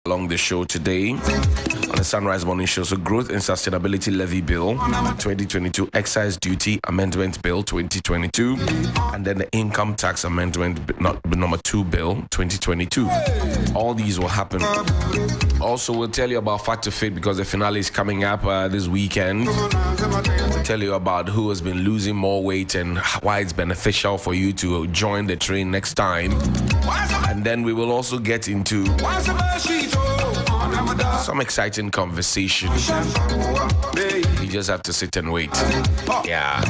along the show today on the Sunrise Morning Show. So, Growth and Sustainability Levy Bill 2022, Excise Duty Amendment Bill 2022, and then the Income Tax Amendment number 2 Bill 2022. All these will happen. Also, we'll tell you about Fact to Fit because the finale is coming up this weekend. We'll tell you about who has been losing more weight and why it's beneficial for you to join the train next time. And then we will also get into some exciting conversation. You just have to sit and wait. Yeah.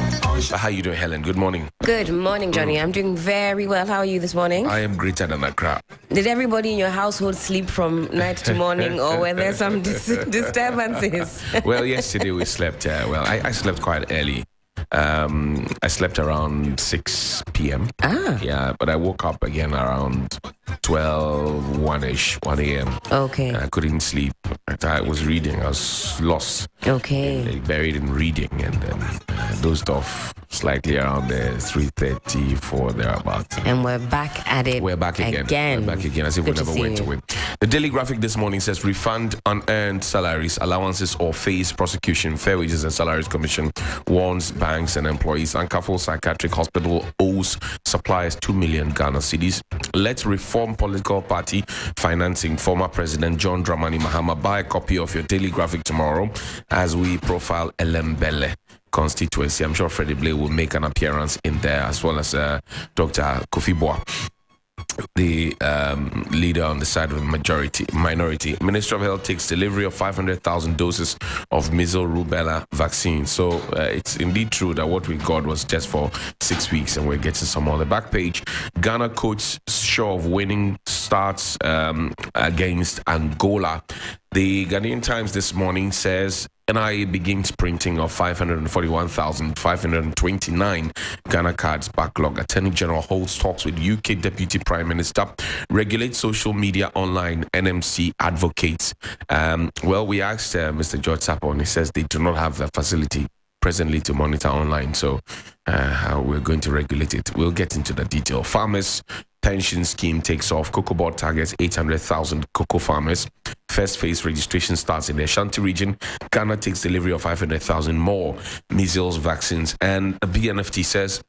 But how you doing, Helen? Good morning. Good morning, Johnny. I'm doing very well. How are you this morning? I am greater than a crab. Did everybody in your household sleep from night to morning, or were there some disturbances? Well, yesterday we slept. I slept quite early. I slept around 6 p.m. Yeah, but I woke up again around 12, 1-ish, 1 a.m. Okay. I couldn't sleep. I was reading. I was lost. Okay. Buried in reading, and then dozed off slightly around 3:30, 4 thereabouts. And we're back at it. We're back again. We're back again, as if we never went away. The Daily Graphic this morning says refund unearned salaries, allowances, or face prosecution. Fair Wages and Salaries Commission warns banks and employees. Ankafo Psychiatric Hospital owes suppliers 2 million Ghana cedis. Let's reform political party financing. Former President John Dramani Mahama. Buy a copy of your Daily Graphic tomorrow as we profile Elembele constituency. I'm sure Freddie Blay will make an appearance in there, as well as Dr. Kofi Boa, the leader on the side of the minority. Ministry of Health takes delivery of 500,000 doses of measles rubella vaccine. So it's indeed true that what we got was just for 6 weeks, and we're getting some on the back page. Ghana coach sure of winning starts against Angola. The Ghanaian Times this morning says NIA begins printing of 541,529 Ghana cards backlog. Attorney General holds talks with UK Deputy Prime Minister. Regulate social media online. NMC advocates. Well, we asked Mr. George Sapo, and he says they do not have the facility presently to monitor online. So how we're going to regulate it. We'll get into the detail. Farmers pension scheme takes off. Cocoa Board targets 800,000 cocoa farmers. First phase registration starts in the Ashanti region. Ghana takes delivery of 500,000 more measles vaccines. And the BNFT says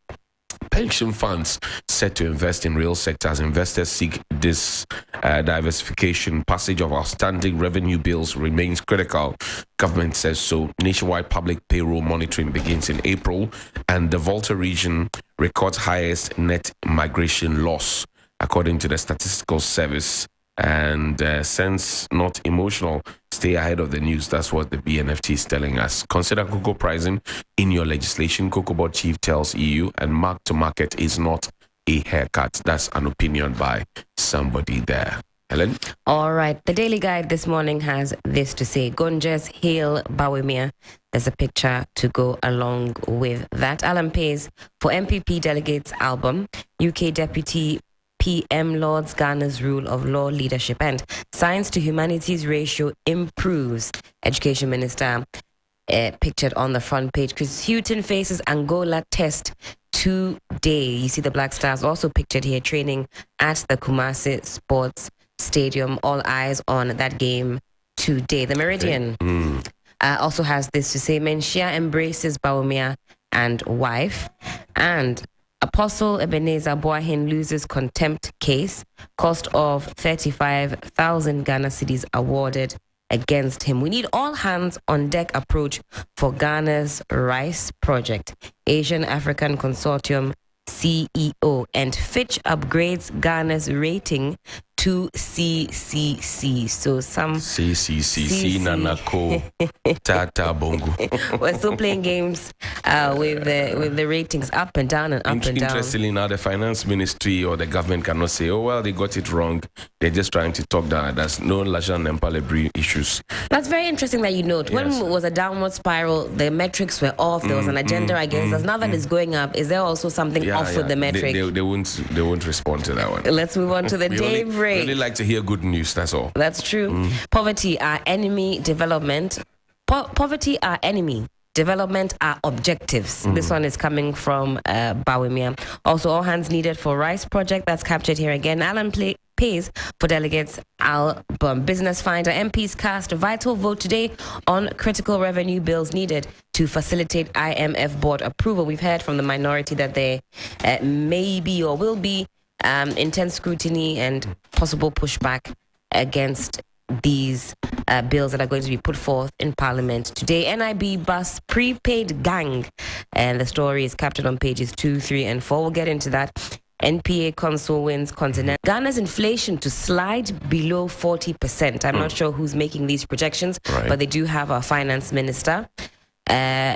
pension funds set to invest in real sectors. Investors seek this diversification. Passage of outstanding revenue bills remains critical. Government says so. Nationwide public payroll monitoring begins in April. And the Volta region records highest net migration loss, according to the Statistical Service. And sense not emotional, stay ahead of the news. That's what the BNFT is telling us. Consider cocoa pricing in your legislation. Cocoa Board chief tells EU, and mark to market is not a haircut. That's an opinion by somebody there. Helen? All right. The Daily Guide this morning has this to say. Gonjes hail Bawumia. There's a picture to go along with that. Alan pays for MPP delegates album. UK Deputy PM Lords Ghana's rule of law leadership, and science to humanities ratio improves. Education Minister pictured on the front page. Chris Houghton faces Angola test today. You see the Black Stars also pictured here training at the Kumasi Sports Stadium. All eyes on that game today. The Meridian also has this to say. Menshia embraces Bawumia and wife. And Apostle Ebenezer Boahin loses contempt case. Cost of 35,000 Ghana cedis awarded against him. We need all hands on deck approach for Ghana's rice project. Asian African Consortium CEO, and Fitch upgrades Ghana's rating to CCC. So some CCC Nanako Tata Bongo. We're still playing games with the ratings up and down and up and down. Interestingly, now the finance ministry or the government cannot say, oh well, they got it wrong. They're just trying to talk down. There's no Lajan and Palabri issues. That's very interesting that you note. When it was a downward spiral, the metrics were off. There was an agenda against us. Now that it's going up, is there also something off with the metric? They won't respond to that one. Let's move on to the daybreak. We really like to hear good news, that's all. That's true. Poverty, our enemy. Development. Poverty, our enemy. Development, our objectives. This one is coming from Bawumia. Also, all hands needed for rice project. That's captured here again. Alan pays pays for delegates album. Business Finder: MPs cast a vital vote today on critical revenue bills needed to facilitate IMF board approval. We've heard from the minority that there may be or will be intense scrutiny and possible pushback against these bills that are going to be put forth in Parliament today. NIB bus prepaid gang, and the story is captured on pages 2, 3, and 4. We'll get into that. NPA Council wins continent. Ghana's inflation to slide below 40%. I'm not sure who's making these projections, but they do have a finance minister.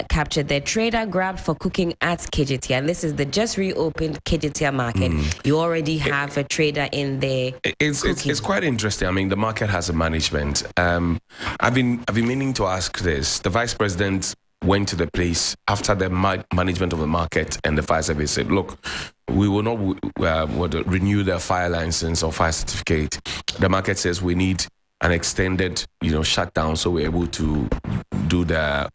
Captured their trader grabbed for cooking at Kejetia, and this is the just reopened Kejetia market. You already have a trader in there. It's quite interesting. I mean, the market has a management. I've been meaning to ask this. The vice president went to the place after the management of the market, and the fire service said, "Look, we will not renew the fire license or fire certificate." The market says we need an extended, shutdown, so we're able to do the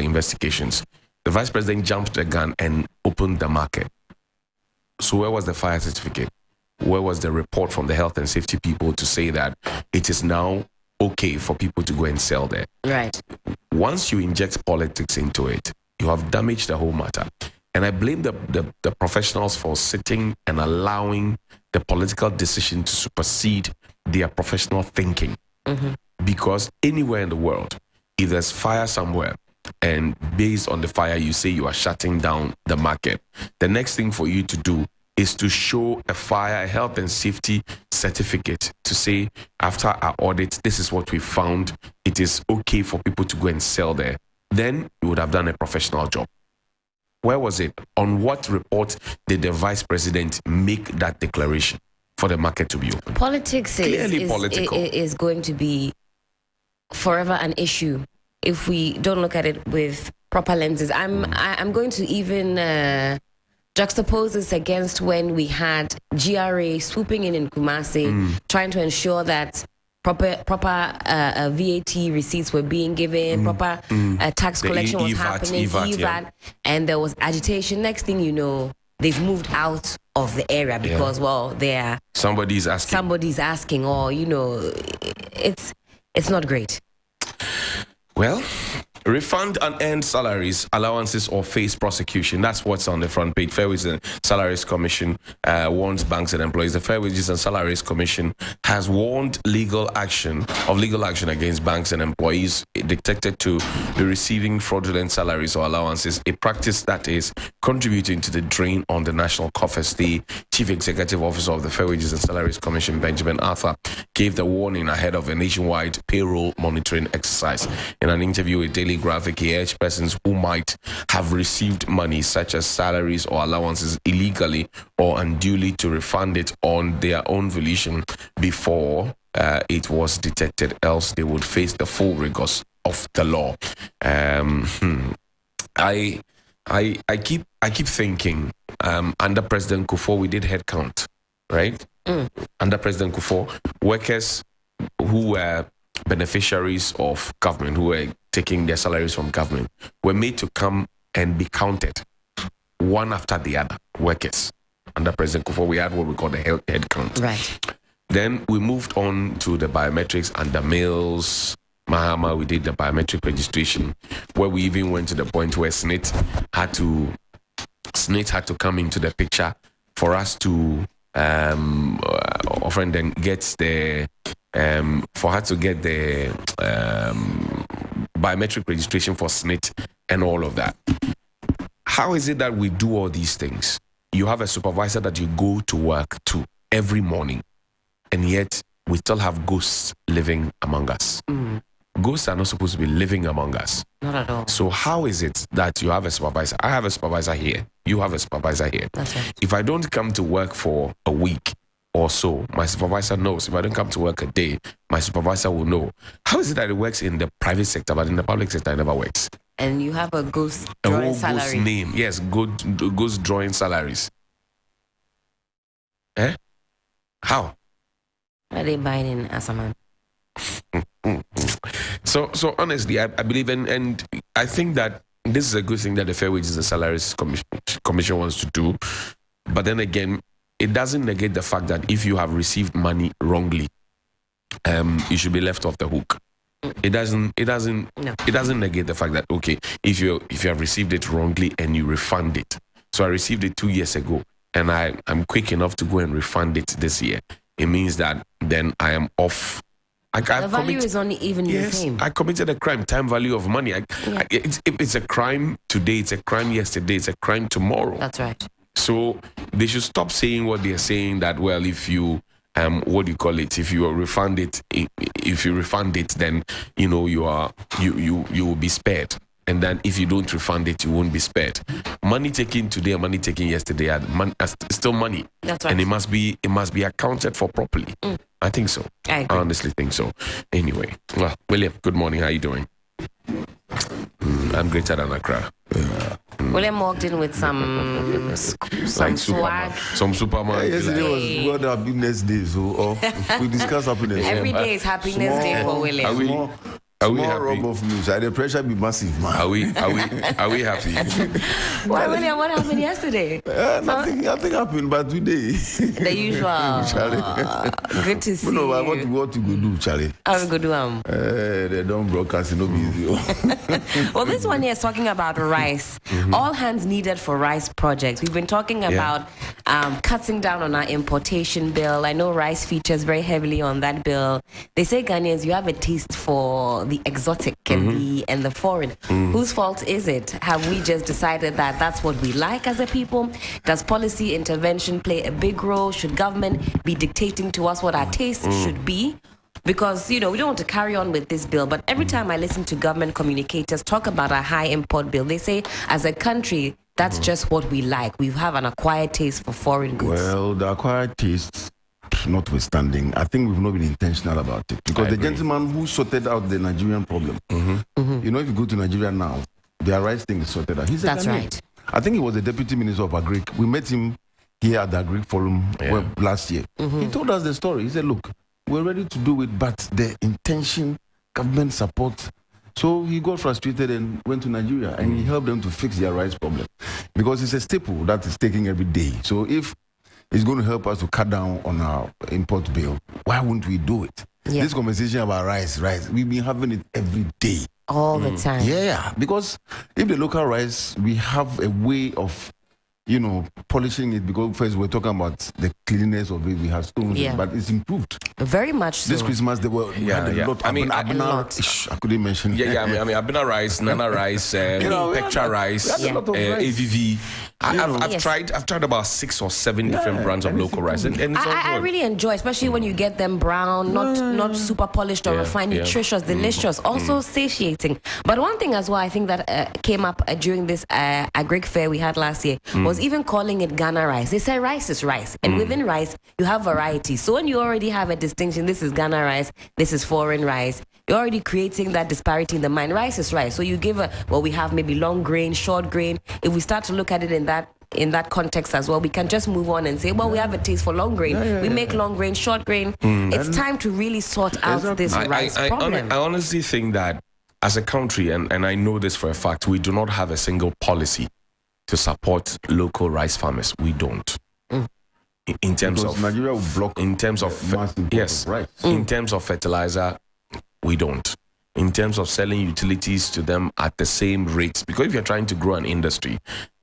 investigations. The vice president jumped the gun and opened the market. So where was the fire certificate? Where was the report from the health and safety people to say that it is now okay for people to go and sell there? Right. Once you inject politics into it, you have damaged the whole matter. And I blame the professionals for sitting and allowing the political decision to supersede their professional thinking. Because anywhere in the world, if there's fire somewhere, and based on the fire you say you are shutting down the market, the next thing for you to do is to show a fire health and safety certificate to say, after our audit, this is what we found. It is okay for people to go and sell there. Then you would have done a professional job. Where was it? On what report did the vice president make that declaration for the market to be open? Politics is going to be forever an issue if we don't look at it with proper lenses. I'm going to even juxtapose this against when we had GRA swooping in Kumasi, trying to ensure that proper VAT receipts were being given, proper tax collection was happening, EVAT, and there was agitation. Next thing you know, they've moved out of the area because, somebody's asking, or, it's not great. Well, refund unearned salaries, allowances, or face prosecution. That's what's on the front page. Fair Wages and Salaries Commission warns banks and employees. The Fair Wages and Salaries Commission has warned legal action against banks and employees detected to be receiving fraudulent salaries or allowances, a practice that is contributing to the drain on the national coffers. The Chief Executive Officer of the Fair Wages and Salaries Commission, Benjamin Arthur, gave the warning ahead of a nationwide payroll monitoring exercise. In an interview with Daily Graphic, he urged persons who might have received money such as salaries or allowances illegally or unduly to refund it on their own volition before it was detected, else they would face the full rigors of the law. I keep thinking, under President Kufuor we did headcount, right? Under President Kufuor, workers who were beneficiaries of government, who were taking their salaries from government, were made to come and be counted one after the other. Workers under President Kufuor, we had what we call the head count. Right. Then we moved on to the biometrics under Mills, Mahama. We did the biometric registration, where we even went to the point where SNIT had to come into the picture for us to often then get the for her to get the biometric registration for SNIT and all of that. How is it that we do all these things? You have a supervisor that you go to work to every morning, and yet we still have ghosts living among us. Ghosts are not supposed to be living among us. Not at all. So how is it that you have a supervisor? I have a supervisor here. You have a supervisor here. That's right. If I don't come to work for a week or so, my supervisor knows. If I don't come to work a day, my supervisor will know. How is it that it works in the private sector, but in the public sector, it never works? And you have a ghost drawing salary. Ghost name. Yes, ghost drawing salaries. How? Are they buying in as a man? So honestly, I believe and I think that this is a good thing that the Fair Wages and Salaries Commission wants to do. But then again, it doesn't negate the fact that if you have received money wrongly, you should be left off the hook. It doesn't negate the fact that, okay, if you have received it wrongly and you refund it. So I received it 2 years ago and I'm quick enough to go and refund it this year. It means that then I am off. The value is only even the same. I committed a crime, time value of money. If it's a crime today, it's a crime yesterday, it's a crime tomorrow. That's right. So they should stop saying what they're saying, that, well, if you what do you call it? If you refund it, then you will be spared. And then if you don't refund it, you won't be spared. Money taken today and money taken yesterday are still money. That's right. And it must be accounted for properly. I think so. I agree. I honestly think so. Anyway, William, good morning. How are you doing? I'm greater than Accra. William walked in with some swag. Some Superman. Yesterday was World Happiness Day, so we discuss happiness. Every day is Happiness Day for William. Are we Small happy? rub of news. The pressure be massive, man. Are we happy? Why, William? What happened yesterday? Nothing happened, but today. The usual. Good to see No, you. what you go do, Charlie? How we go do They don't broadcast, no be easy. Well, this one here is talking about rice. All hands needed for rice projects. We've been talking about cutting down on our importation bill. I know rice features very heavily on that bill. They say, Ghanaians, you have a taste for the exotic and the foreign. Whose fault is it? Have we just decided that that's what we like as a people? Does policy intervention play a big role? Should government be dictating to us what our tastes should be? Because, we don't want to carry on with this bill, but every time I listen to government communicators talk about a high import bill, they say, as a country, that's just what we like. We have an acquired taste for foreign goods. Well, the acquired tastes notwithstanding, I think we've not been intentional about it. Because the gentleman who sorted out the Nigerian problem, if you go to Nigeria now, their rice thing is sorted out. That's right. I think he was the deputy minister of Agric. We met him here at the Agric Forum last year. He told us the story. He said, look, we're ready to do it, but the intention, government support. So he got frustrated and went to Nigeria and he helped them to fix their rice problem. Because it's a staple that is taking every day. So if it's going to help us to cut down on our import bill, why wouldn't we do it? Yeah. This conversation about rice, we've been having it every day. All the time. Yeah, because if the local rice, we have a way of, polishing it, because first we're talking about the cleanliness of it, we have stones, but it's improved. Very much so. This Christmas, we had a lot. I couldn't mention. Abena rice, Nana rice, Pectra rice, AVV. I've tried about 6 or 7 different brands of local rice, and it's all good. I really enjoy, especially when you get them brown, not super polished or refined, nutritious, delicious, also satiating. But one thing as well, I think that came up during this agric fair we had last year was even calling it Ghana rice. They say rice is rice, and within rice you have variety. So when you already have a distinction, this is Ghana rice, this is foreign rice, you're already creating that disparity in the mind. Rice is rice. So you give we have maybe long grain, short grain. If we start to look at it in that context as well, we can just move on and say, well, we have a taste for long grain. We make long grain, short grain. It's time to really sort out this rice problem. I honestly think that as a country, and I know this for a fact, we do not have a single policy to support local rice farmers. We don't. In terms of Nigeria will block. In terms of rice. In terms of fertilizer, we don't. In terms of selling utilities to them at the same rates, because if you're trying to grow an industry,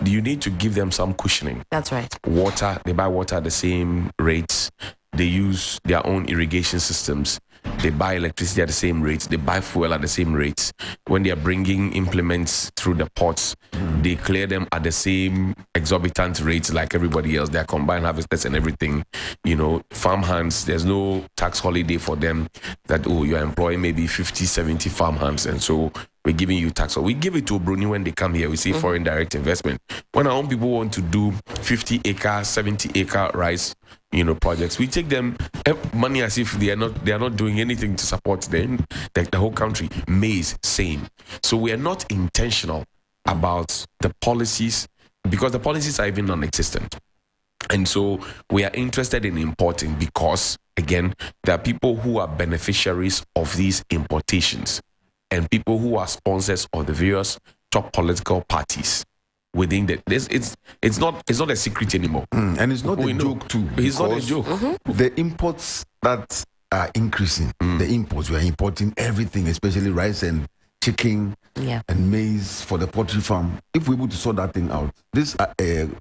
you need to give them some cushioning. That's right. Water, they buy water at the same rates. They use their own irrigation systems. They buy electricity at the same rates. They buy fuel at the same rates. When they are bringing implements through the ports, they clear them at the same exorbitant rates like everybody else. They are combined harvesters and everything. Farm hands, there's no tax holiday for them that, you're employing maybe 50, 70 farm hands. And so we're giving you tax. So we give it to Bruni when they come here. We see foreign direct investment. When our own people want to do 50-acre, 70-acre rice, projects, we take them money as if they are not doing anything to support the whole country. Maize, same. So we are not intentional about the policies, because the policies are even non-existent. And so we are interested in importing because, again, there are people who are beneficiaries of these importations and people who are sponsors of the various top political parties. within it's not a secret anymore. And it's not a joke too. It's not a joke. The imports that are increasing, the imports, we are importing everything, especially rice and chicken and maize for the poultry farm. If we're able to sort that thing out, this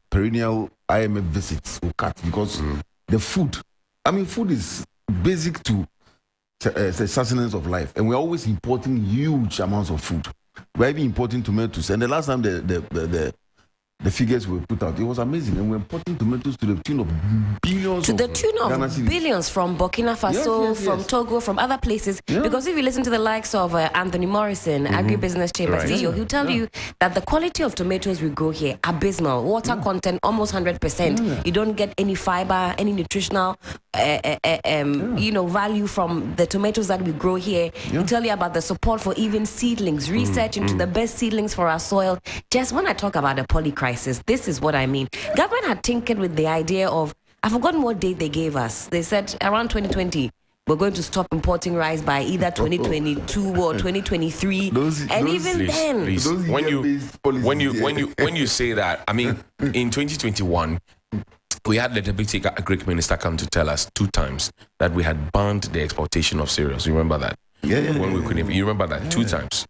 perennial IMF visits will cut, because the food, food is basic to the sustenance of life, and we're always importing huge amounts of food. We're even importing tomatoes, and the last time the figures were put out, it was amazing, and we're importing tomatoes to the tune of billions. To the tune of billions from Burkina Faso, from Togo, from other places. Because if you listen to the likes of Anthony Morrison, Agribusiness Chamber CEO, he'll tell you that the quality of tomatoes we grow here, abysmal. Water content, almost 100%. You don't get any fiber, any nutritional value from the tomatoes that we grow here. He'll tell you about the support for even seedlings, research into the best seedlings for our soil. Just when I talk about the poly crisis, this is what I mean. Government had tinkered with the idea of, I've forgotten what date they gave us. They said around 2020, we're going to stop importing rice by either 2022 or 2023. Please. When you say that, in 2021, we had the deputy agric minister come to tell us 2 times that we had banned the exportation of cereals. You remember that? When we couldn't. You remember that 2 times.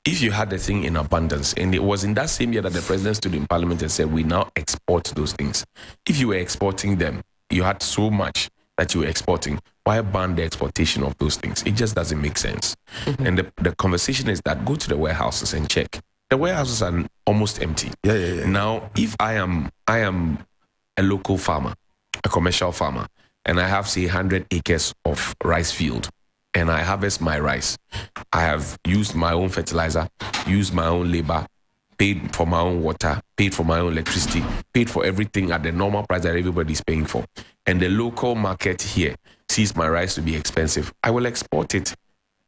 If you had the thing in abundance, and it was in that same year that the president stood in parliament and said, we now export those things. If you were exporting them, you had so much that you were exporting, why ban the exportation of those things? It just doesn't make sense. And the conversation is that go to the warehouses and check. The warehouses are almost empty. Now, if I am a local farmer, a commercial farmer, and I have, say, 100 acres of rice field, and I harvest my rice, I have used my own fertilizer, used my own labor, paid for my own water, paid for my own electricity, paid for everything at the normal price that everybody's paying for. And the local market here sees my rice to be expensive. I will export it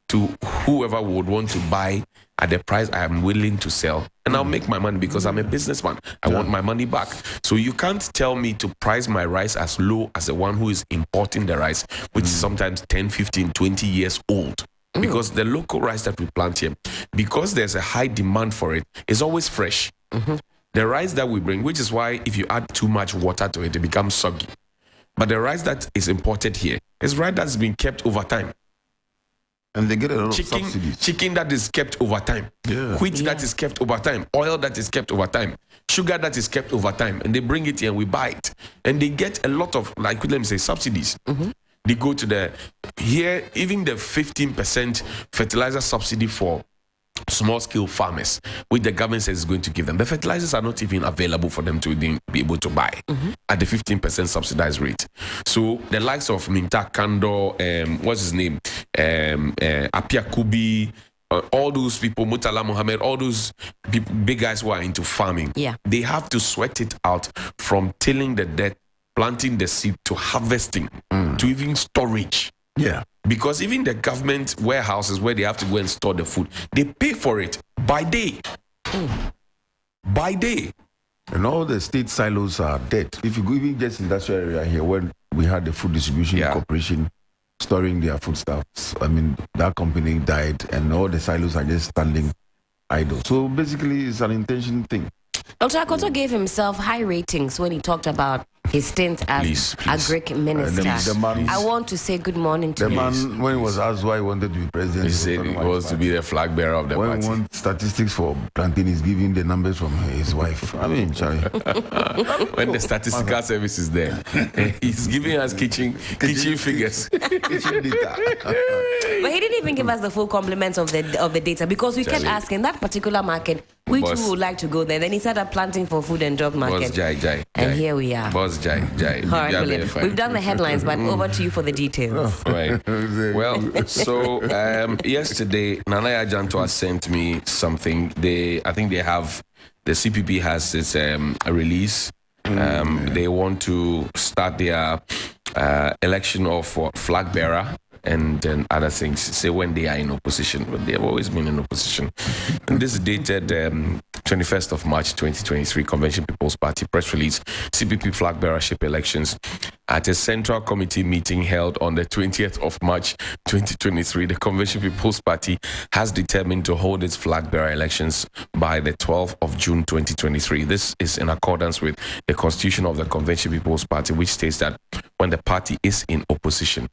to whoever would want to buy at the price I am willing to sell. And I'll make my money because I'm a businessman. I want my money back. So you can't tell me to price my rice as low as the one who is importing the rice, which is sometimes 10, 15, 20 years old. Because the local rice that we plant here, because there's a high demand for it, is always fresh. The rice that we bring, which is why if you add too much water to it, it becomes soggy. But the rice that is imported here is rice that's been kept over time. And they get a lot of subsidies. Chicken that is kept over time. Wheat that is kept over time. Oil that is kept over time. Sugar that is kept over time. And they bring it here and we buy it. And they get a lot of, like, let me say, subsidies. They go to even the 15% fertilizer subsidy for small-scale farmers, which the government says is going to give them. The fertilizers are not even available for them to be able to buy at the 15% subsidized rate. So the likes of Minta Kando, what's his name? Apia Kubi, all those people, Mutala Mohammed, all those people, big guys who are into farming, they have to sweat it out from tilling the dirt, planting the seed, to harvesting, to even storage. Because even the government warehouses where they have to go and store the food, they pay for it by day. By day. And all the state silos are dead. If you go even just industrial area here, when we had the food distribution corporation storing their foodstuffs, that company died and all the silos are just standing idle. So basically it's an intention thing. Dr. Akoto gave himself high ratings when he talked about his stint as agric minister. I want to say good morning to the man. When he was asked why he wanted to be president, he said he was to be the flag bearer of the party. When he wants statistics for planting, he's giving the numbers from his wife. Charlie. When the statistical service is there, he's giving us kitchen figures. Kitchen data. But he didn't even give us the full compliments of the data, because we kept asking that particular market, we too would like to go there. Then he started planting for food and drug market. And here we are. Jai. All right, brilliant. We've done the headlines, but over to you for the details. Right. Well, so yesterday, Nana Ajantoa sent me something. I think they have, the CPP has its a release. They want to start their election of flag bearer and then other things, say when they are in opposition, but they have always been in opposition. And this is dated 21st of March 2023, Convention People's Party press release, CPP flag bearership elections. At a Central Committee meeting held on the 20th of March 2023, the Convention People's Party has determined to hold its flag bearer elections by the 12th of June 2023. This is in accordance with the Constitution of the Convention People's Party, which states that when the party is in opposition,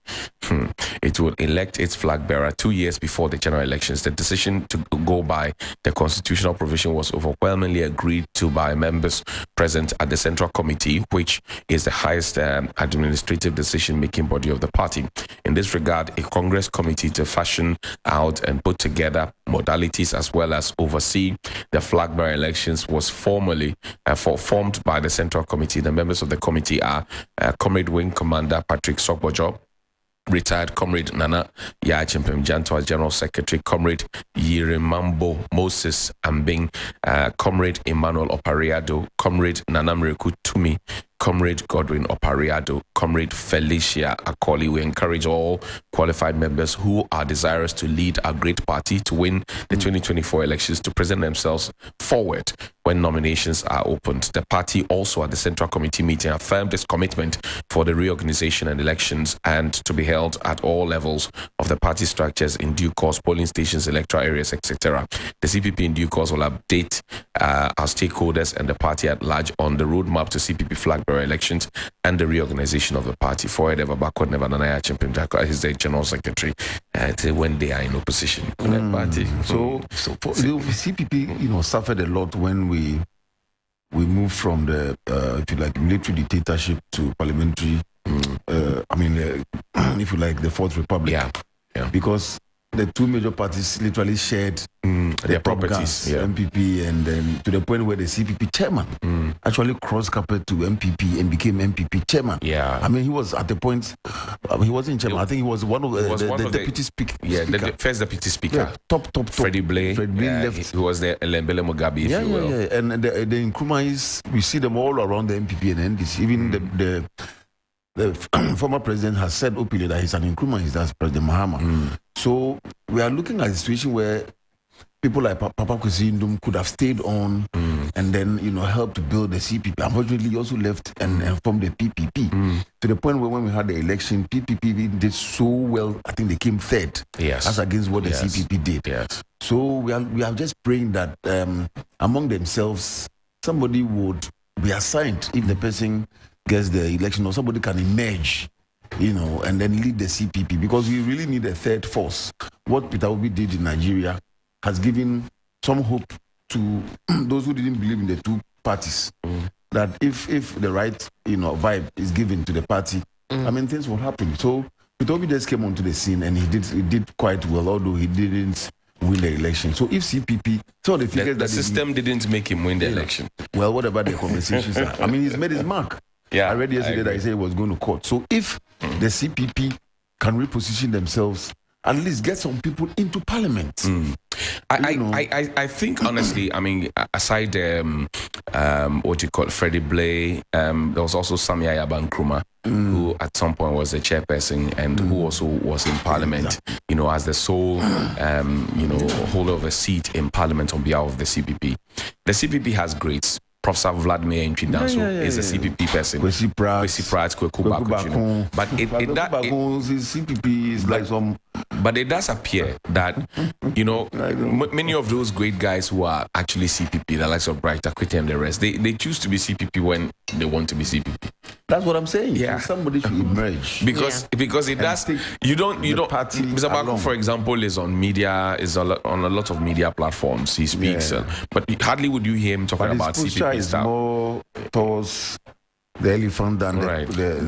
it will elect its flag bearer 2 years before the general elections. The decision to go by the constitutional provision was overwhelmingly agreed to by members present at the Central Committee, which is the highest administrative decision-making body of the party. In this regard, a Congress committee to fashion out and put together modalities as well as oversee the flag bearer elections was formally formed by the Central Committee. The members of the committee are Comrade Wing Commander Patrick Sokbojo, retired Comrade Nana Yachimpem Janto as General Secretary, Comrade Yirimambo Moses Ambing, Comrade Emmanuel Opariado, Comrade Nanamreku Tumi, Comrade Godwin Opariado, Comrade Felicia Akoli. We encourage all qualified members who are desirous to lead our great party to win the 2024 elections to present themselves forward when nominations are opened. The party also at the Central Committee meeting affirmed its commitment for the reorganization and elections and to be held at all levels of the party structures in due course, polling stations, electoral areas, etc. The CPP in due course will update our stakeholders and the party at large on the roadmap to CPP flag bearer elections and the reorganization of the party. Forward ever backward never. Nana Chimpim is the General Secretary when they are in opposition to the party. So for the CPP, suffered a lot when we moved from the if you like military dictatorship to parliamentary. If you like the Fourth Republic. Yeah. Because the two major parties literally shared their properties, MPP, and then to the point where the CPP chairman actually cross-coupled to MPP and became MPP chairman. Yeah. He was at the point, he wasn't chairman. I think he was one of the deputy speaker. Yeah, the first deputy speaker. Yeah, top. Freddie Blay. Left. He was the Elembele Mugabe, if you will. Yeah. And the Nkrumahs, we see them all around the MPP and NDC. Even the former president has said openly that he's an Nkrumah, that's President Mahama. So we are looking at a situation where people like Papa Kwesi Ndum could have stayed on and then, helped to build the CPP. Unfortunately, he also left and formed the PPP. To the point where when we had the election, PPP did so well, I think they came third. Yes. As against what the CPP did. Yes. So we are just praying that among themselves, somebody would be assigned if the person gets the election, or somebody can emerge, and then lead the CPP, because we really need a third force. What Peter Obi did in Nigeria has given some hope to those who didn't believe in the two parties, that if the right vibe is given to the party, things will happen. So Peter Obi just came onto the scene and he did quite well, although he didn't win the election. So if CPP, the system didn't make him win the election. Well, what about the conversations are? He's made his mark. Yeah, I read yesterday that he said he was going to court. So if the CPP can reposition themselves, at least get some people into parliament. I think honestly, aside what you call Freddie Blay, there was also Samia Yaba Nkrumah, who at some point was the chairperson and who also was in parliament, as the sole holder of a seat in parliament on behalf of the CPP. The CPP has greats. Professor Vladimir Nchidanso is a CPP person. Kwesi Pratt, Kweku Baku, but CPP is like some. But it does appear that many of those great guys who are actually CPP, the likes of Bright Akwete and the rest, they choose to be CPP when they want to be CPP. That's what I'm saying. Yeah, so somebody should emerge because it does. You don't. Mr. Baku, for example, is on media, on a lot of media platforms. He speaks, but hardly would you hear him talking about CPP is stuff. more towards the elephant than right. the